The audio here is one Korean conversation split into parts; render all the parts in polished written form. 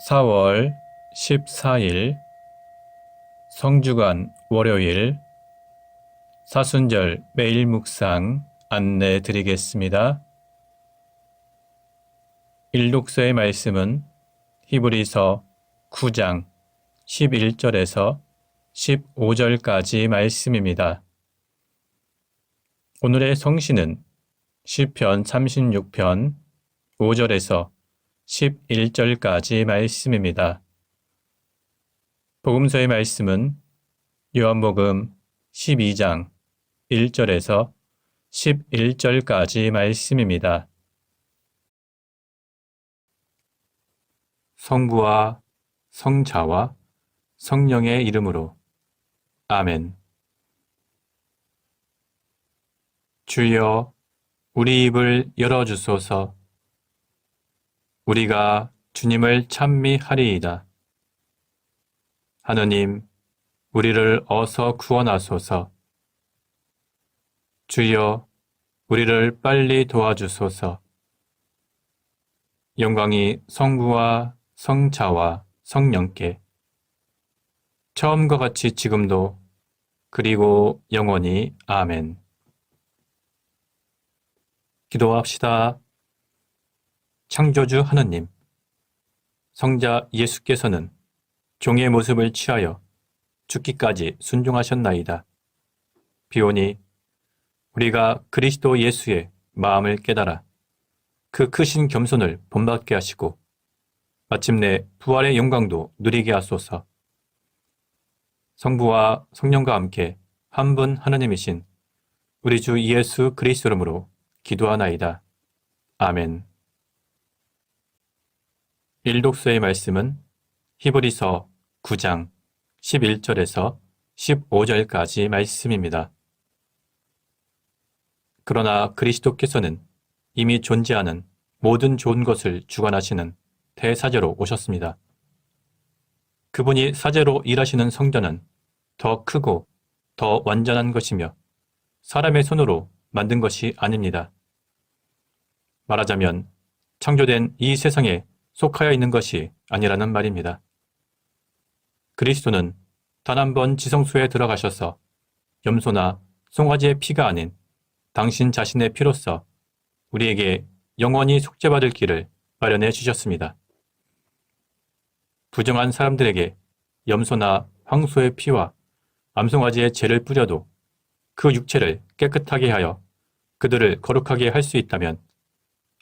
4월 14일 성주간 월요일 사순절 매일 묵상 안내 드리겠습니다. 일독서의 말씀은 히브리서 9장 11절에서 15절까지 말씀입니다. 오늘의 성시는 시편 36편 5절에서 11절까지 말씀입니다. 복음서의 말씀은 요한복음 12장 1절에서 11절까지 말씀입니다. 성부와 성자와 성령의 이름으로 아멘. 주여, 우리 입을 열어주소서. 우리가 주님을 찬미하리이다. 하느님, 우리를 어서 구원하소서. 주여, 우리를 빨리 도와주소서. 영광이 성부와 성자와 성령께 처음과 같이 지금도 그리고 영원히 아멘. 기도합시다. 창조주 하느님, 성자 예수께서는 종의 모습을 취하여 죽기까지 순종하셨나이다. 비오니 우리가 그리스도 예수의 마음을 깨달아 그 크신 겸손을 본받게 하시고 마침내 부활의 영광도 누리게 하소서. 성부와 성령과 함께 한 분 하느님이신 우리 주 예수 그리스도 이름으로 기도하나이다. 아멘. 일독서의 말씀은 히브리서 9장 11절에서 15절까지 말씀입니다. 그러나 그리스도께서는 이미 존재하는 모든 좋은 것을 주관하시는 대사제로 오셨습니다. 그분이 사제로 일하시는 성전은 더 크고 더 완전한 것이며 사람의 손으로 만든 것이 아닙니다. 말하자면 창조된 이 세상에 속하여 있는 것이 아니라는 말입니다. 그리스도는 단 한 번 지성소에 들어가셔서 염소나 송아지의 피가 아닌 당신 자신의 피로써 우리에게 영원히 속죄받을 길을 마련해 주셨습니다. 부정한 사람들에게 염소나 황소의 피와 암송아지의 죄를 뿌려도 그 육체를 깨끗하게 하여 그들을 거룩하게 할 수 있다면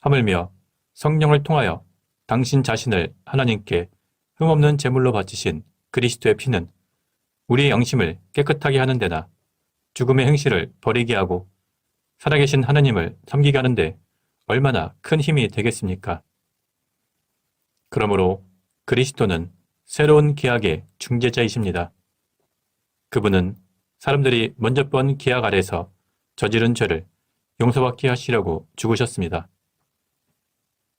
하물며 성령을 통하여 당신 자신을 하나님께 흠없는 제물로 바치신 그리스도의 피는 우리의 영심을 깨끗하게 하는 데나 죽음의 행실을 버리게 하고 살아계신 하나님을 섬기게 하는데 얼마나 큰 힘이 되겠습니까? 그러므로 그리스도는 새로운 계약의 중재자이십니다. 그분은 사람들이 먼저 번 계약 아래서 저지른 죄를 용서받게 하시려고 죽으셨습니다.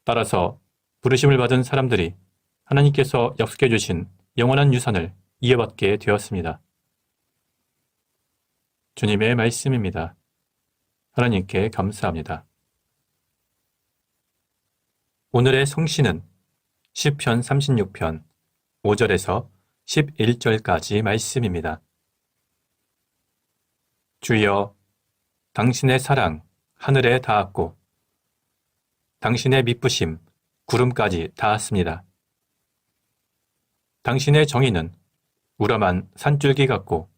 따라서 부르심을 받은 사람들이 하나님께서 약속해 주신 영원한 유산을 이어받게 되었습니다. 주님의 말씀입니다. 하나님께 감사합니다. 오늘의 성시는 시편 36편 5절에서 11절까지 말씀입니다. 주여, 당신의 사랑 하늘에 닿았고 당신의 미쁘심 구름까지 닿았습니다. 당신의 정의는 우람한 산줄기 같고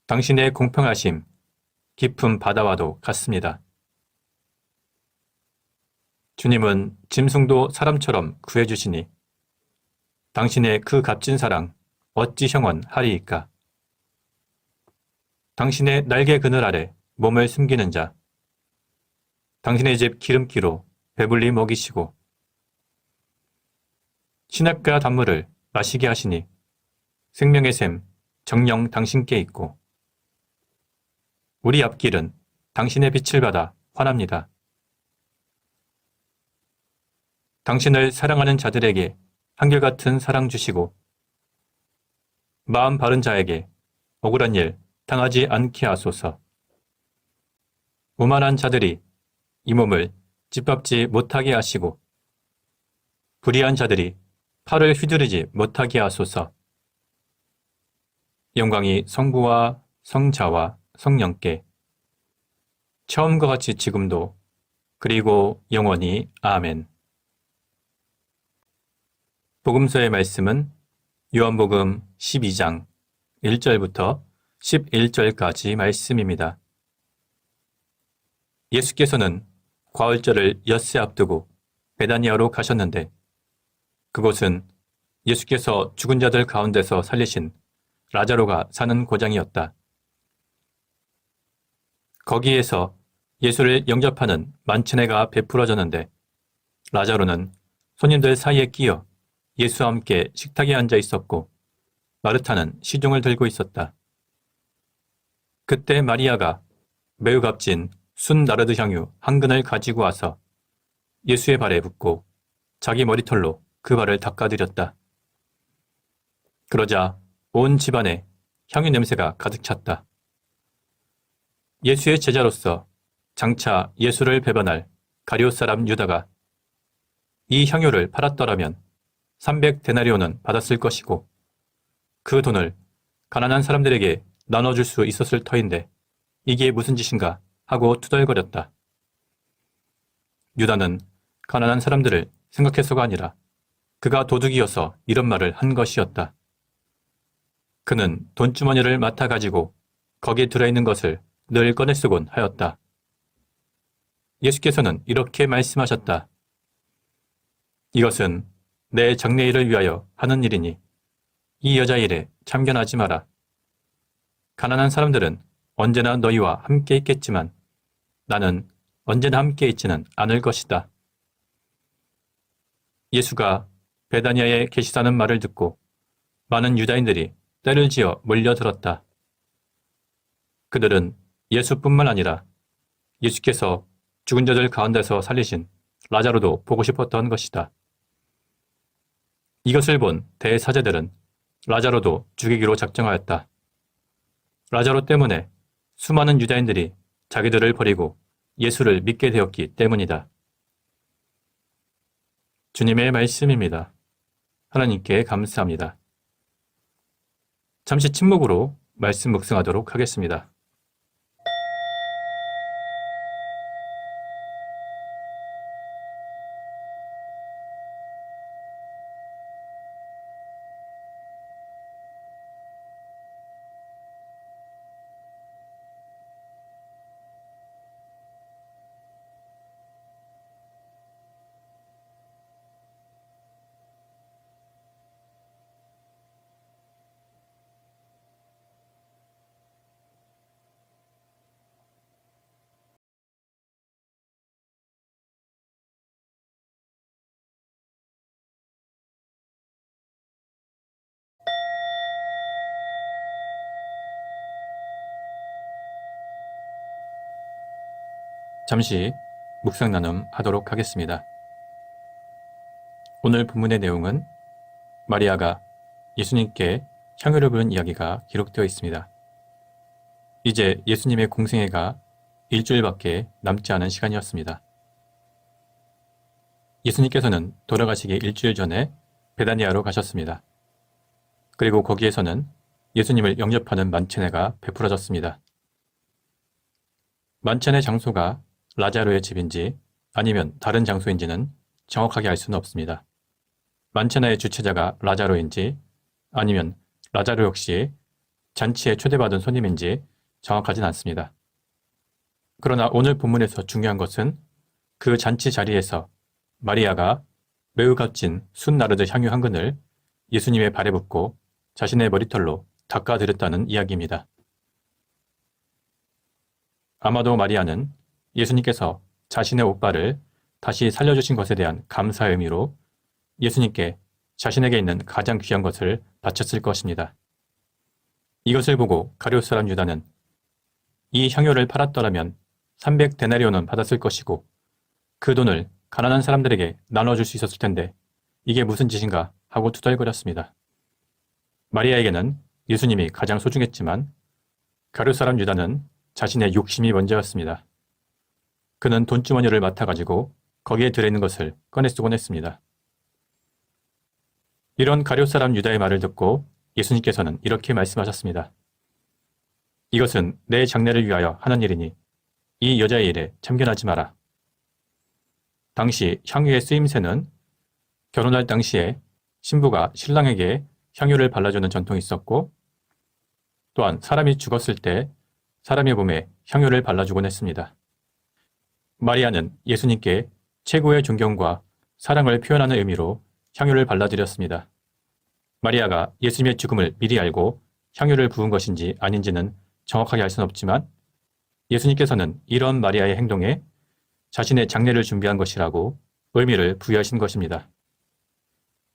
당신의 공평하심 깊은 바다와도 같습니다. 주님은 짐승도 사람처럼 구해주시니 당신의 그 값진 사랑 어찌 형언하리이까. 당신의 날개 그늘 아래 몸을 숨기는 자, 당신의 집 기름기로 배불리 먹이시고 신약과 단물을 마시게 하시니 생명의 샘 정녕 당신께 있고 우리 앞길은 당신의 빛을 받아 환합니다. 당신을 사랑하는 자들에게 한결같은 사랑 주시고 마음 바른 자에게 억울한 일 당하지 않게 하소서. 오만한 자들이 이 몸을 짓밟지 못하게 하시고 불의한 자들이 팔을 휘두르지 못하게 하소서. 영광이 성부와 성자와 성령께 처음과 같이 지금도 그리고 영원히 아멘. 복음서의 말씀은 요한복음 12장 1절부터 11절까지 말씀입니다. 예수께서는 과월절을 엿새 앞두고 베다니아로 가셨는데 그곳은 예수께서 죽은 자들 가운데서 살리신 라자로가 사는 고장이었다. 거기에서 예수를 영접하는 만천회가 베풀어졌는데 라자로는 손님들 사이에 끼어 예수와 함께 식탁에 앉아 있었고 마르타는 시중을 들고 있었다. 그때 마리아가 매우 값진 순 나르드 향유 한 근을 가지고 와서 예수의 발에 붓고 자기 머리털로 그 발을 닦아드렸다. 그러자 온 집안에 향유 냄새가 가득 찼다. 예수의 제자로서 장차 예수를 배반할 가룟 사람 유다가 이 향유를 팔았더라면 300데나리온은 받았을 것이고 그 돈을 가난한 사람들에게 나눠줄 수 있었을 터인데 이게 무슨 짓인가 하고 투덜거렸다. 유다는 가난한 사람들을 생각해서가 아니라 그가 도둑이어서 이런 말을 한 것이었다. 그는 돈주머니를 맡아가지고 거기에 들어있는 것을 늘 꺼내 쓰곤 하였다. 예수께서는 이렇게 말씀하셨다. 이것은 내 장래일을 위하여 하는 일이니 이 여자 일에 참견하지 마라. 가난한 사람들은 언제나 너희와 함께 있겠지만 나는 언제나 함께 있지는 않을 것이다. 예수가 베다니아에 계시다는 말을 듣고 많은 유다인들이 떼를 지어 몰려들었다. 그들은 예수뿐만 아니라 예수께서 죽은 자들 가운데서 살리신 라자로도 보고 싶었던 것이다. 이것을 본 대사제들은 라자로도 죽이기로 작정하였다. 라자로 때문에 수많은 유다인들이 자기들을 버리고 예수를 믿게 되었기 때문이다. 주님의 말씀입니다. 하나님께 감사합니다. 잠시 침묵으로 말씀 묵상하도록 하겠습니다. 잠시 묵상 나눔 하도록 하겠습니다. 오늘 본문의 내용은 마리아가 예수님께 향유를 부은 이야기가 기록되어 있습니다. 이제 예수님의 공생애가 일주일밖에 남지 않은 시간이었습니다. 예수님께서는 돌아가시기 일주일 전에 베다니아로 가셨습니다. 그리고 거기에서는 예수님을 영접하는 만찬회가 베풀어졌습니다. 만찬의 장소가 라자로의 집인지 아니면 다른 장소인지는 정확하게 알 수는 없습니다. 만찬의 주최자가 라자로인지 아니면 라자로 역시 잔치에 초대받은 손님인지 정확하진 않습니다. 그러나 오늘 본문에서 중요한 것은 그 잔치 자리에서 마리아가 매우 값진 순나르드 향유 한 근을 예수님의 발에 붓고 자신의 머리털로 닦아드렸다는 이야기입니다. 아마도 마리아는 예수님께서 자신의 오빠를 다시 살려주신 것에 대한 감사의 의미로 예수님께 자신에게 있는 가장 귀한 것을 바쳤을 것입니다. 이것을 보고 가룟 사람 유다는 이 향유를 팔았더라면 300데나리온은 받았을 것이고 그 돈을 가난한 사람들에게 나눠줄 수 있었을 텐데 이게 무슨 짓인가 하고 투덜거렸습니다. 마리아에게는 예수님이 가장 소중했지만 가룟 사람 유다는 자신의 욕심이 먼저였습니다. 그는 돈주머니를 맡아가지고 거기에 들어있는 것을 꺼내 쓰곤 했습니다. 이런 가룟 사람 유다의 말을 듣고 예수님께서는 이렇게 말씀하셨습니다. 이것은 내 장래를 위하여 하는 일이니 이 여자의 일에 참견하지 마라. 당시 향유의 쓰임새는 결혼할 당시에 신부가 신랑에게 향유를 발라주는 전통이 있었고, 또한 사람이 죽었을 때 사람의 몸에 향유를 발라주곤 했습니다. 마리아는 예수님께 최고의 존경과 사랑을 표현하는 의미로 향유를 발라드렸습니다. 마리아가 예수님의 죽음을 미리 알고 향유를 부은 것인지 아닌지는 정확하게 알 수는 없지만 예수님께서는 이런 마리아의 행동에 자신의 장례를 준비한 것이라고 의미를 부여하신 것입니다.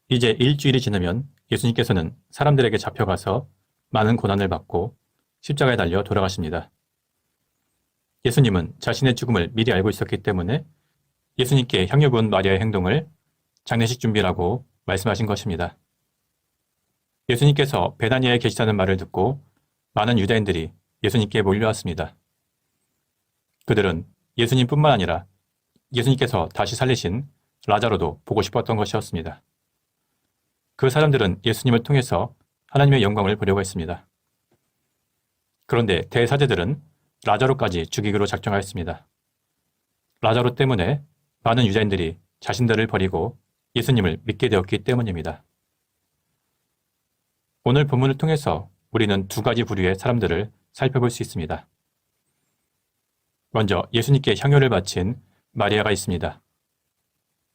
이제 일주일이 지나면 예수님께서는 사람들에게 잡혀가서 많은 고난을 받고 십자가에 달려 돌아가십니다. 예수님은 자신의 죽음을 미리 알고 있었기 때문에 예수님께 향유 부은 마리아의 행동을 장례식 준비라고 말씀하신 것입니다. 예수님께서 베다니아에 계시다는 말을 듣고 많은 유대인들이 예수님께 몰려왔습니다. 그들은 예수님뿐만 아니라 예수님께서 다시 살리신 라자로도 보고 싶었던 것이었습니다. 그 사람들은 예수님을 통해서 하나님의 영광을 보려고 했습니다. 그런데 대사제들은 라자로까지 죽이기로 작정하였습니다. 라자로 때문에 많은 유대인들이 자신들을 버리고 예수님을 믿게 되었기 때문입니다. 오늘 본문을 통해서 우리는 두 가지 부류의 사람들을 살펴볼 수 있습니다. 먼저 예수님께 향유를 바친 마리아가 있습니다.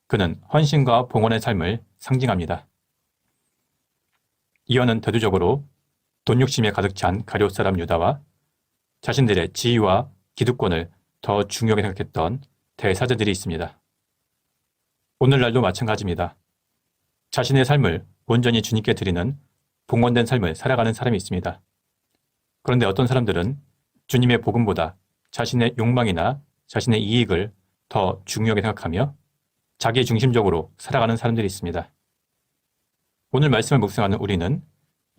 그는 헌신과 봉헌의 삶을 상징합니다. 이어는 대두적으로 돈 욕심에 가득 찬 가룟 사람 유다와 자신들의 지위와 기득권을 더 중요하게 생각했던 대사제들이 있습니다. 오늘날도 마찬가지입니다. 자신의 삶을 온전히 주님께 드리는 봉헌된 삶을 살아가는 사람이 있습니다. 그런데 어떤 사람들은 주님의 복음보다 자신의 욕망이나 자신의 이익을 더 중요하게 생각하며 자기 중심적으로 살아가는 사람들이 있습니다. 오늘 말씀을 묵상하는 우리는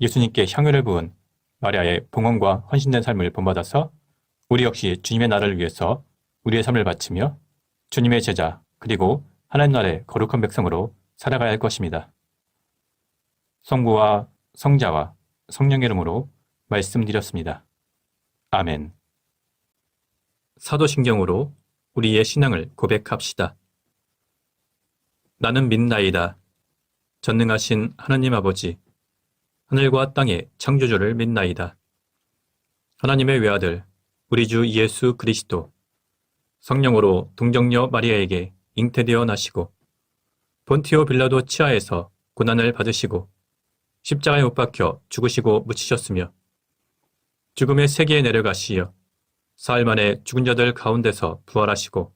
예수님께 향유를 부은 마리아의 봉헌과 헌신된 삶을 본받아서 우리 역시 주님의 나라를 위해서 우리의 삶을 바치며 주님의 제자 그리고 하나님 나라의 거룩한 백성으로 살아가야 할 것입니다. 성부와 성자와 성령의 이름으로 말씀드렸습니다. 아멘. 사도신경으로 우리의 신앙을 고백합시다. 나는 믿나이다. 전능하신 하나님 아버지, 하늘과 땅의 창조주를 믿나이다. 하나님의 외아들, 우리 주 예수 그리스도, 성령으로 동정녀 마리아에게 잉태되어 나시고, 본티오 빌라도 치하에서 고난을 받으시고, 십자가에 못 박혀 죽으시고 묻히셨으며, 죽음의 세계에 내려가시어 사흘 만에 죽은 자들 가운데서 부활하시고,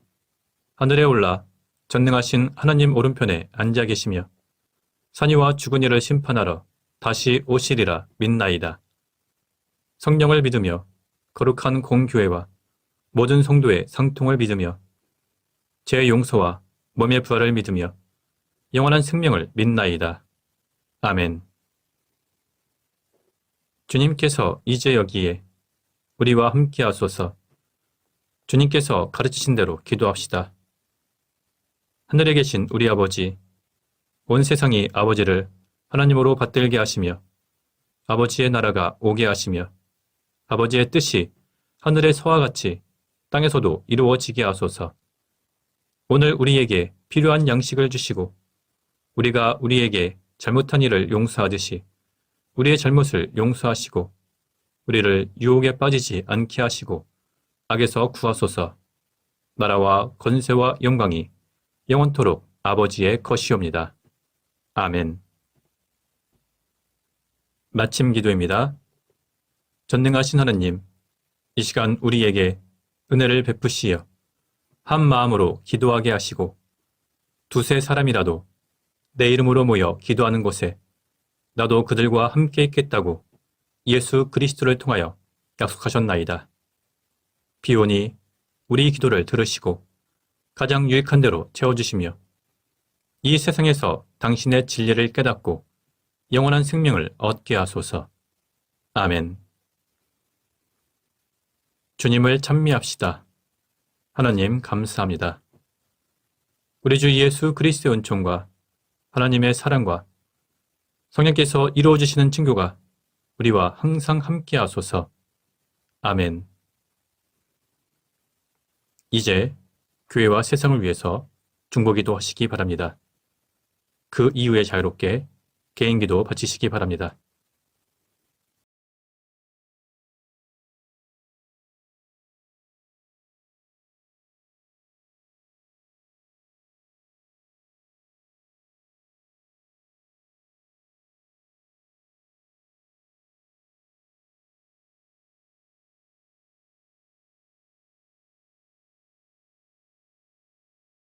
하늘에 올라 전능하신 하나님 오른편에 앉아 계시며, 산이와 죽은 이를 심판하러 다시 오시리라 믿나이다. 성령을 믿으며 거룩한 공교회와 모든 성도의 상통을 믿으며 죄의 용서와 몸의 부활을 믿으며 영원한 생명을 믿나이다. 아멘. 주님께서 이제 여기에 우리와 함께 하소서. 주님께서 가르치신 대로 기도합시다. 하늘에 계신 우리 아버지, 온 세상이 아버지를 하나님으로 받들게 하시며 아버지의 나라가 오게 하시며 아버지의 뜻이 하늘에서와 같이 땅에서도 이루어지게 하소서. 오늘 우리에게 필요한 양식을 주시고 우리가 우리에게 잘못한 일을 용서하듯이 우리의 잘못을 용서하시고 우리를 유혹에 빠지지 않게 하시고 악에서 구하소서. 나라와 권세와 영광이 영원토록 아버지의 것이옵니다. 아멘. 마침 기도입니다. 전능하신 하나님, 이 시간 우리에게 은혜를 베푸시어 한 마음으로 기도하게 하시고 두세 사람이라도 내 이름으로 모여 기도하는 곳에 나도 그들과 함께 있겠다고 예수 그리스도를 통하여 약속하셨나이다. 비오니 우리 기도를 들으시고 가장 유익한 대로 채워주시며 이 세상에서 당신의 진리를 깨닫고 영원한 생명을 얻게 하소서. 아멘. 주님을 찬미합시다. 하나님 감사합니다. 우리 주 예수 그리스도의 은총과 하나님의 사랑과 성령께서 이루어 주시는 증거가 우리와 항상 함께 하소서. 아멘. 이제 교회와 세상을 위해서 중보기도 하시기 바랍니다. 그 이후에 자유롭게 개인기도 바치시기 바랍니다.